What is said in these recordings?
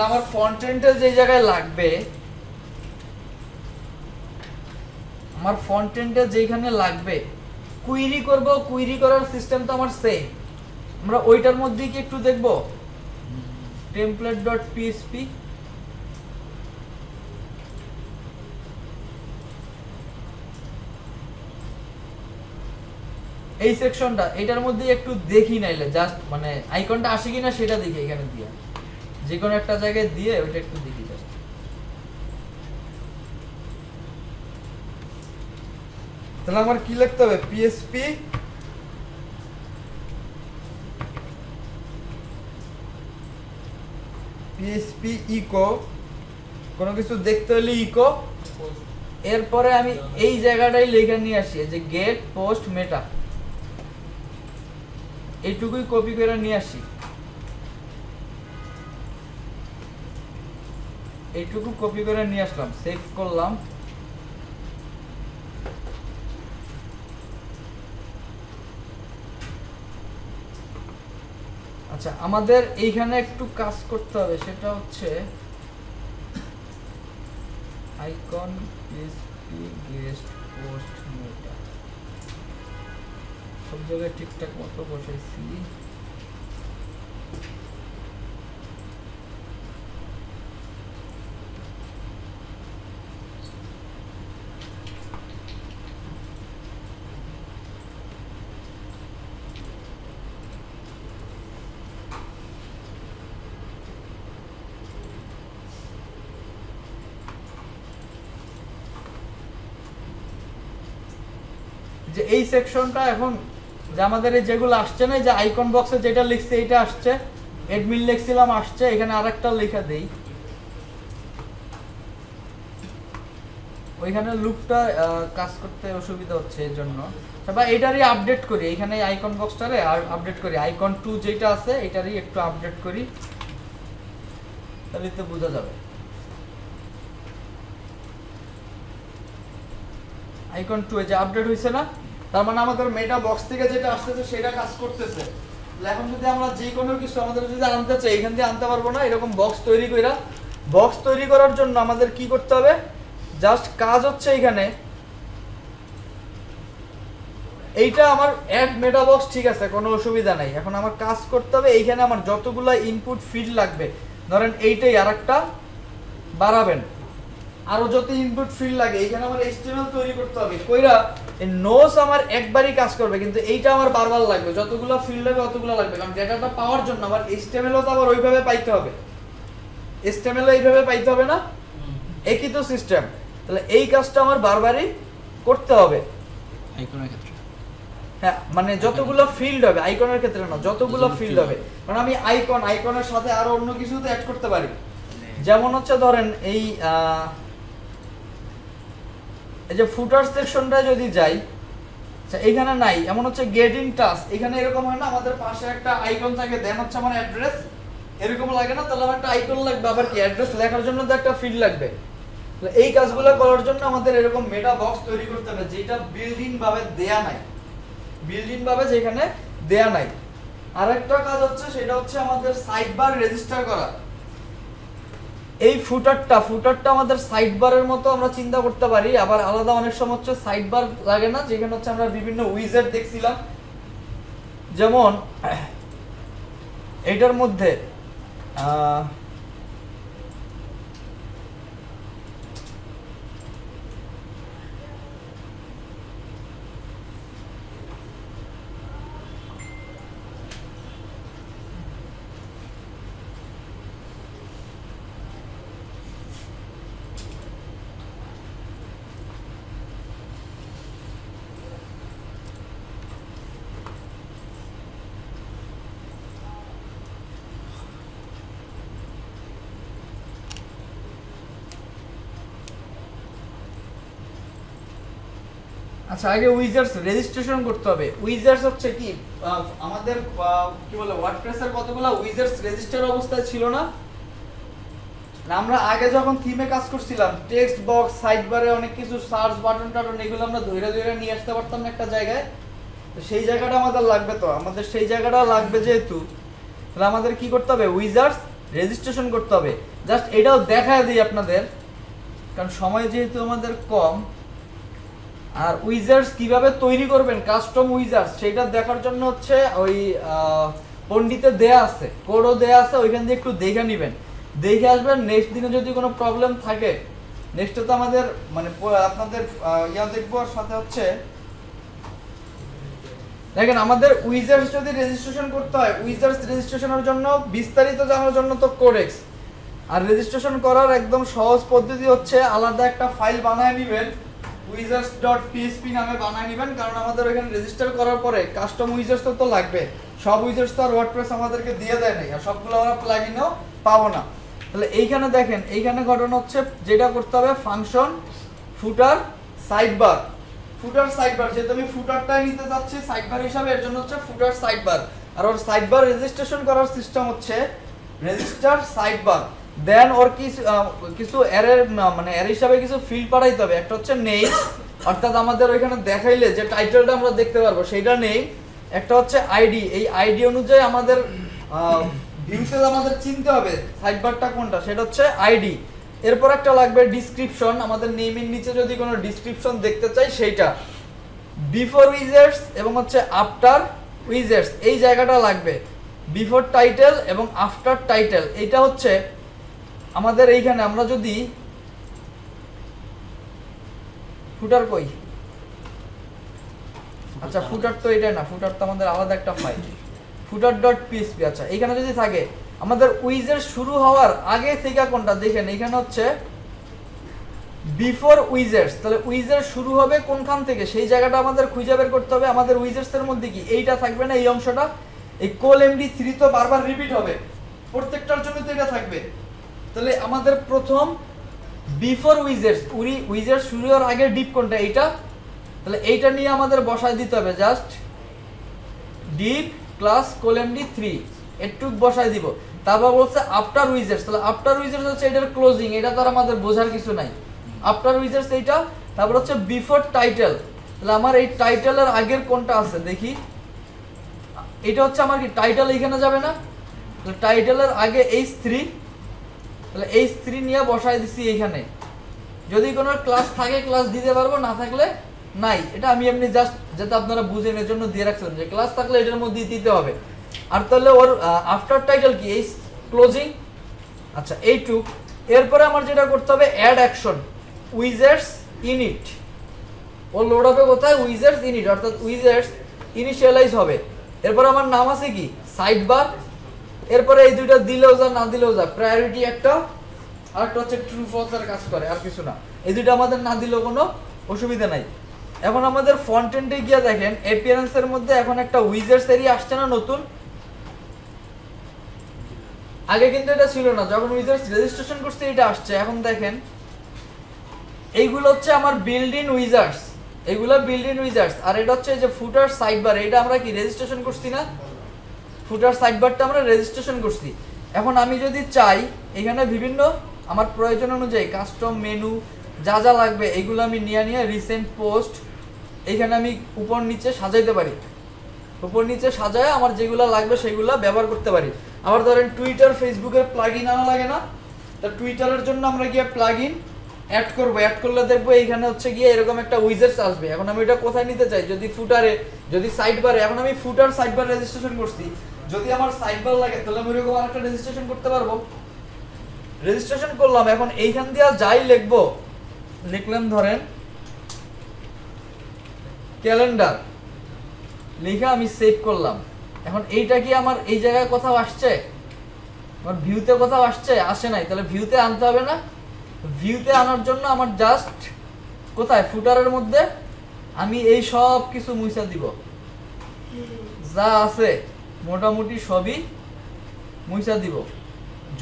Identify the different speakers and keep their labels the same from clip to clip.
Speaker 1: তাহলে আমার ফন্ট এন্ডে যে জায়গায় লাগবে, আমার ফন্ট এন্ডে যেখানে লাগবে কুইরি করব, কুইরি করার সিস্টেম তো আমার সেম। আমরা ওইটার মধ্যে কি একটু দেখব template.php, এই সেকশনটা এটার মধ্যে একটু দেখি নাইলে জাস্ট মানে আইকনটা আসে কিনা সেটা দেখি এখানে দিয়ে, যে কোনো একটা জায়গায় দিয়ে ওইটা একটু দেখি জাস্ট। তাহলে আমার কি লিখতে হবে, পিএসপি ইকো, কোনো কিছু দেখতে হলে ইকো, এরপরে আমি এই জায়গাটাই লেখা নিয়ে আসি যে গেট পোস্ট মেটা, এইটুকুই কপি করে নিয়ে আসি, এইটুকু কপি করে নিয়ে আসলাম, সেভ করলাম। আচ্ছা আমাদের এইখানে একটু কাজ করতে হবে, সেটা হচ্ছে আইকন পিএসপি গেস্ট পোস্ট মেটা সব জায়গায় ঠিকঠাক মতো বসাইছি। যে এই সেকশনটা এখন যে আমাদের এই যেগুলো আসছে না, যে আইকন বক্সে যেটা লিখছে এটা আসছে, এডমিন লিখছিলাম আসছে, এখানে আরেকটা লেখা দেই, ওইখানে লুপটা কাজ করতে অসুবিধা হচ্ছে এর জন্য, বা এটারই আপডেট করি, এখানে আইকন বক্সটারে আপডেট করি, আইকন 2 যেটা আছে এটারই একটু আপডেট করি, তাহলে তো বোঝা যাবে। আইকন 2 এ যে আপডেট হইছে না, তার মানে আমাদের মেটা বক্স থেকে যেটা আসতেছে সেটা কাজ করতেছে। এখন যদি আমরা যে কোনো কিছু আমাদের যদি আনতে চাই, এখান থেকে আনতে পারবো না, এরকম বক্স তৈরি কইরা, বক্স তৈরি করার জন্য আমাদের কি করতে হবে, জাস্ট কাজ হচ্ছে এখানে এইটা আমার অ্যাড মেটা বক্স, ঠিক আছে কোনো অসুবিধা নাই। এখন আমার কাজ করতে হবে এইখানে আমার যতগুলা ইনপুট ফিল্ড লাগবে, ধরেন এইটাই আরেকটা বাড়াবেন, আরো যত ইনপুট ফিল্ড লাগে এইখানে আমার এইচটিএমএল তৈরি করতে হবে, কইরা এই নোস আমার একবারই কাজ করবে, কিন্তু এইটা আমার বারবার লাগবে, যতগুলো ফিল্ড হবে অতগুলো লাগবে, কারণ ডেটাটা পাওয়ার জন্য আমার এইচটিএমএলও তো আবার ওইভাবে পাইতে হবে, এইচটিএমএলও এইভাবে পাইতে হবে না, একই তো সিস্টেম। তাহলে এই কাজটা আমার বারবারই করতে হবে
Speaker 2: আইকনের ক্ষেত্রে।
Speaker 1: হ্যাঁ, মানে যতগুলো ফিল্ড হবে, আইকনের ক্ষেত্রে না, যতগুলো ফিল্ড হবে, কারণ আমি আইকনের সাথে আরো অন্য কিছু তো অ্যাড করতে পারি, যেমন হচ্ছে ধরেন এই যে ফুটার সেকশনটা যদি যাই, আচ্ছা এখানে নাই, এমন হচ্ছে গেট ইন টাস্ক, এখানে এরকম হয় না আমাদের পাশে একটা আইকন থাকে, দেন হচ্ছে আমার অ্যাড্রেস, এরকম লাগে না, তাহলে আমার একটা আইকন লাগবে, আবার কি অ্যাড্রেস লেখার জন্য তো একটা ফিল্ড লাগবে। এই কাজগুলো করার জন্য আমাদের এরকম মেটা বক্স তৈরি করতে হবে, যেটা বিল্ড ইন ভাবে দেয়া নাই, বিল্ড ইন ভাবে যেখানে দেয়া নাই। আরেকটা কাজ হচ্ছে সেটা হচ্ছে আমাদের সাইড বার রেজিস্টার করা। এই ফুটারটা আমাদের সাইড বারের মতো আমরা চিন্তা করতে পারি, আবার আলাদা অনেক সময় হচ্ছে সাইড বার লাগে না, যেখানে হচ্ছে আমরা বিভিন্ন উইজেট দেখছিলাম, যেমন এটার মধ্যে আচ্ছা আগে উইজার্স রেজিস্ট্রেশন করতে হবে। উইজার্স হচ্ছে কি আমাদের কি বলে ওয়ার্ডপ্রেসের কতগুলো উইজার্স রেজিস্টার অবস্থায় ছিল না, আমরা আগে যখন থিমে কাজ করছিলাম, টেক্সট বক্স সাইড বারে অনেক কিছু সার্চ বাটন টাটন এগুলো আমরা ধরে ধরে নিয়ে আসতে পারতাম না একটা জায়গায়, তো সেই জায়গাটা আমাদের লাগবে, তো আমাদের সেই জায়গাটা লাগবে যেহেতু, তাহলে আমাদের কি করতে হবে, উইজার্স রেজিস্ট্রেশন করতে হবে। জাস্ট এটাও দেখায় দিই আপনাদের, কারণ সময় যেহেতু আমাদের কম। আর উইজার্ডস কিভাবে তৈরি করবেন, কাস্টম উইজার্ডস, সেটা দেখার জন্য হচ্ছে ওই পণ্ডিতে দেয়া আছে, কোডও দেয়া আছে, ওইখান দিয়ে একটু দেখে নেবেন, দেখে আসবেন। নেক্সট দিনে যদি কোনো প্রবলেম থাকে, নেক্সটে তো আমাদের মানে আপনাদের ইয়া দেখবো, আর সাথে হচ্ছে দেখেন আমাদের উইজার্ডস যদি রেজিস্ট্রেশন করতে হয়, উইজার্ডস রেজিস্ট্রেশনের জন্য বিস্তারিত জানার জন্য তো কোডেক্স, আর রেজিস্ট্রেশন করার একদম সহজ পদ্ধতি হচ্ছে আলাদা একটা ফাইল বানায় নেবেন, wizards.php নামে বানায় নেবেন। কারণ আমাদের ওখানে রেজিস্টার করার পরে কাস্টম উইজার্ডস তো লাগবে, সব উইজার্ডস তো আর ওয়ার্ডপ্রেস আমাদেরকে দিয়ে দেয় নাই, আর সবগুলো আমরা প্লাগইনও পাবো না। তাহলে এইখানে দেখেন, এইখানে ঘটনা হচ্ছে যেটা করতে হবে, ফাংশন ফুটার সাইডবার, ফুটার সাইডবার, যেহেতু আমি ফুটারটাই নিতে যাচ্ছি সাইডবার হিসাবে, এর জন্য হচ্ছে ফুটার সাইডবার। আর ওর সাইডবার রেজিস্ট্রেশন করার সিস্টেম হচ্ছে রেজিস্টার সাইডবার। দেন ওর কিছু অ্যারের মানে অ্যারে হিসাবে কিছু ফিল্ড পাঠাইতে হবে। একটা হচ্ছে নেম, অর্থাৎ আমাদের ওইখানে দেখাইলে যে টাইটেলটা আমরা দেখতে পারবো সেইটা নেম। একটা হচ্ছে আইডি, এই আইডি অনুযায়ী আমাদের ভিউতে আমাদের চিনতে হবে সাইডবারটা কোনটা, সেটা হচ্ছে আইডি। এরপর একটা লাগবে ডিসক্রিপশন, আমাদের নেমের নিচে যদি কোনো ডিসক্রিপশন দেখতে চাই সেইটা। বিফোর উইজার্ডস এবং হচ্ছে আফটার উইজার্ডস, এই জায়গাটা লাগবে। বিফোর টাইটেল এবং আফটার টাইটেল, এইটা হচ্ছে আমাদের এইখানে আমরা যদি ফুটার কই, আচ্ছা ফুটার তো এটা না, ফুটার তো আমাদের আলাদা একটা ফাইল, ফুটার.php। আচ্ছা এখানে যদি থাকে আমাদের উইজার্ড শুরু হওয়ার আগে থেকে কোনটা দেখেন, এখানে হচ্ছে বিফোর উইজার্ডস, তাহলে উইজার্ড শুরু হবে কোনখান থেকে সেই জায়গাটা আমাদের খুঁজে বের করতে হবে। আমাদের উইজার্ডস এর মধ্যে কি এইটা থাকবে না, এই অংশটা, এই colmd3 তো বারবার রিপিট হবে, প্রত্যেকটার জন্য তো এটা থাকবে। তাহলে আমাদের প্রথম বিফোর উইজার্ডস, উইজার্ড শুরু হওয়ার আগে ডিপ কোনটা, এইটা, তাহলে এইটা নিয়ে আমাদের বসায় দিতে হবে, জাস্ট ডিপ ক্লাস colmd3 একটু বসায় দিব। তারপর বলছে আফটার উইজার্ডস, তাহলে আফটার উইজার্ডস হচ্ছে এটার ক্লোজিং, এটা তো আমাদের বোঝার কিছু নাই, আফটার উইজার্ডস এইটা। তারপর হচ্ছে বিফোর টাইটেল, তাহলে আমার এই টাইটেলের আগের কোনটা আছে দেখি, এটা হচ্ছে আমার কি টাইটেল, এখানে যাবে না, তাহলে টাইটেলের আগে h3, তাহলে h3 নিয়ে বসায় দিছি এইখানে। যদি কোনো ক্লাস থাকে ক্লাস দিতে পারবো, না থাকলে নাই। এটা আমি এমনি জাস্ট যাতে আপনারা বুঝেন এর জন্য দিয়ে রাখছিলাম, যে ক্লাস থাকলে এটার মধ্যে দিতে হবে। আর তাহলে ওর আফটার টাইটেল কি, এই ক্লোজিং, আচ্ছা এইটুক। এরপরে আমার যেটা করতে হবে অ্যাড অ্যাকশন উইজার্ডস ইনিট, ও লোড হবে কোথায়, উইজার্ডস ইনিট, অর্থাৎ উইজার্ডস ইনিশিয়ালাইজ হবে। এরপর আমার নাম আছে কি সাইডবার, এরপরে এই দুইটা দিলেও যা না দিলেও যা, প্রায়োরিটি একটা, আর একটা হচ্ছে ট্রু ফলস এর কাজ করে, আর কিছু না। এই দুইটা আমাদের না দিলেও কোনো অসুবিধা নাই। এখন আমাদের ফ্রন্ট এন্ডে গিয়ে দেখেন অ্যাপিয়ারেন্স এর মধ্যে এখন একটা উইজার্ডস এরিয়া আসছে না নতুন, আগে কিন্তু এটা ছিল না, যখন উইজার্ডস রেজিস্ট্রেশন করতে এটা আসছে। এখন দেখেন এইগুলো হচ্ছে আমার বিল্ড ইন উইজার্ডস, এগুলো বিল্ড ইন উইজার্ডস। আর এটা হচ্ছে যে ফুটার সাইডবার, এটা আমরা কি রেজিস্ট্রেশন করছি না, ফুটার সাইডবারটা আমরা রেজিস্ট্রেশন করছি। এখন আমি যদি চাই এখানে বিভিন্ন আমার প্রয়োজন অনুযায়ী কাস্টম মেনু যা যা লাগবে এগুলো আমি নিয়ে রিসেন্ট পোস্ট এখানে আমি উপর নিচে সাজাইতে পারি, উপর নিচে সাজায় আমার যেগুলো লাগবে সেগুলো ব্যবহার করতে পারি। আবার ধরেন টুইটার ফেসবুকের প্লাগইন আনা লাগে না, তা টুইটারের জন্য আমরা গিয়ে প্লাগইন অ্যাড করবো, অ্যাড করলে দেখবো এইখানে হচ্ছে গিয়ে এরকম একটা উইজার্ডস আসবে। এখন আমি এটা কোথায় নিতে চাই, যদি ফুটারে, যদি সাইডবারে, এখন আমি ফুটার সাইডবার রেজিস্ট্রেশন করছি, যদি আমার সাইডবার লাগে তাহলে আমি এরকম আরেকটা রেজিস্ট্রেশন করতে পারবো। রেজিস্ট্রেশন করলাম, এখন এইখান দিয়ে যাই লিখবো, লিখলাম ধরেন ক্যালেন্ডার, লিখে আমি সেভ করলাম। এখন এইটা কি আমার এই জায়গায় কোথাও আসছে, আমার ভিউতে কোথাও আসছে, আসে নাই, তাহলে ভিউতে আনতে হবে না। ভিউতে আনার জন্য আমার জাস্ট কোথায়, ফুটারের মধ্যে আমি এই সব কিছু মুছা দিব, যা আছে মোটামুটি সবই মুছা দিব।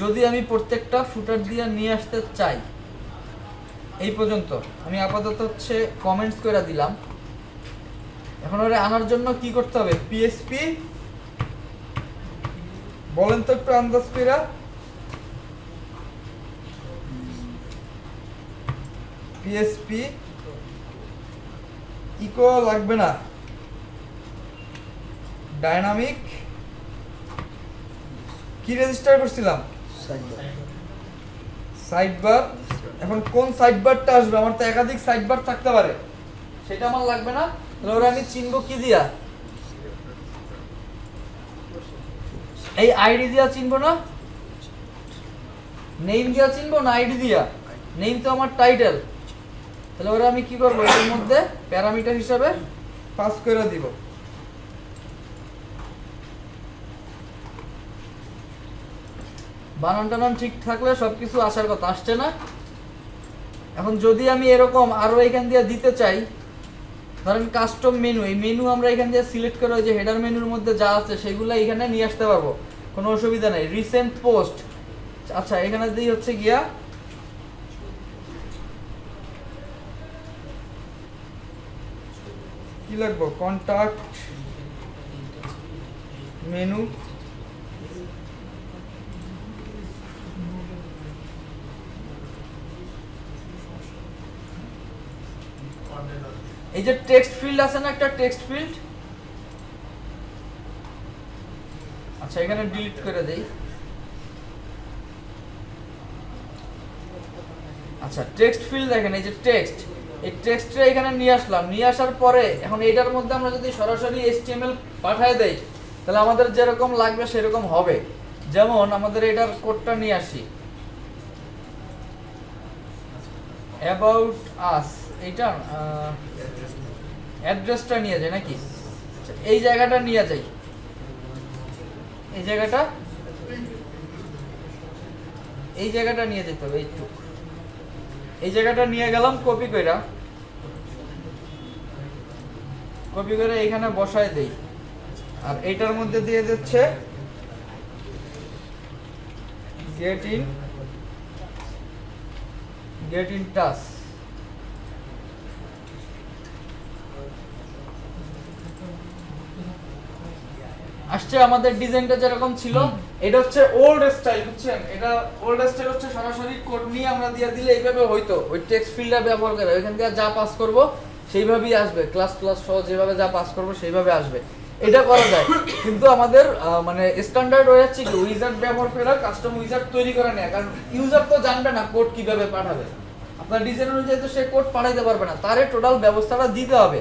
Speaker 1: যদি আমি প্রত্যেকটা ফুটার দিয়ে নিয়ে আসতে চাই, এই পর্যন্ত আমি আপাতত হচ্ছে কমেন্টস করে দিলাম। এখন ওরে আনার জন্য কি করতে হবে, পিএসপি বলেন তো একটু আন্দাজ কইরা, পিএসপি ইকো লাগবে না, ডাইনামিক কি রেজিস্টার করছিলাম, সাইড বার। এখন কোন সাইড বারটা আসবে, আমার তো একাধিক সাইড বার থাকতে পারে, সেটা আমার লাগবে না। তাহলে ওরা আমি চিনবো কি দিয়া, এই আইডি দিয়া চিনবো না, নেম দিয়া চিনবো না আইডি দিয়া? নেম তো আমার টাইটেল, তাহলে ওরা আমি কি করবো, এর মধ্যে প্যারামিটার হিসাবে পাস করে দিব। বানান টানান ঠিক থাকলে সবকিছু আসার কথা, আসছে না? এখন যদি আমি এরকম আরো এখান দিয়ে দিতে চাই, ধরেন কাস্টম মেনু, এই মেনু আমরা এখান দিয়ে সিলেক্ট করে ওই যে হেডার মেনুর মধ্যে যা আছে সেগুলো এখানে নিয়ে আসতে পারবো, কোনো অসুবিধা নাই। রিসেন্ট পোস্ট, আচ্ছা এখানে দিই হচ্ছে গিয়া কি লাগবো, কন্টাক্ট মেনু, এই যে টেক্সট ফিল্ড আছে না, একটা টেক্সট ফিল্ড, আচ্ছা এখানে ডিলিট করে দেই। আচ্ছা টেক্সট ফিল্ড দেখেন, এই যে টেক্সট, এই টেক্সটটা এখানে নিয়ে আসলাম, নিয়ে আসার পরে এখন এইটার মধ্যে আমরা যদি সরাসরি HTML পাঠায় দেই, তাহলে আমাদের যেরকম লাগবে সেরকম হবে। যেমন আমাদের এটার কোডটা নিয়ে আসি, অ্যাবাউট আস, এইটা অ্যাড্রেসটা নিয়ে যাই নাকি, এই জায়গাটা নিয়ে যাই, এই জায়গাটা নিয়ে যেতে হবে, এইটুকু এই জায়গাটা নিয়ে গেলাম, কপি করে এখানে বসায় দেই, আর এইটার মধ্যে দিয়ে দিচ্ছে গেট ইন টাচ। আসছে আমাদের ডিজাইনটা যেরকম ছিল, এটা হচ্ছে ওল্ড স্টাইল, বুঝছেন? এটা ওল্ড স্টাইল হচ্ছে সরাসরি কোড নিয়ে আমরা দিয়ে দিলে এইভাবে হইতো, ওই টেক্সট ফিল্ডটা ব্যবহার করে ওইখান দিয়ে যা পাস করব সেইভাবেই আসবে, ক্লাস সহ যেভাবে যা পাস করব সেইভাবে আসবে, এটা করা যায়। কিন্তু আমাদের মানে স্ট্যান্ডার্ড হয়ে যাচ্ছে কি উইজার্ড ব্যবহার করে কাস্টম উইজার্ড তৈরি করে নেয়, কারণ ইউজার তো জানবে না কোড কিভাবে পাঠাবে, আপনার ডিজাইন অনুযায়ী তো সে কোড পাঠাইতে পারবে না, তারে টোটাল ব্যবস্থাটা দিতে হবে।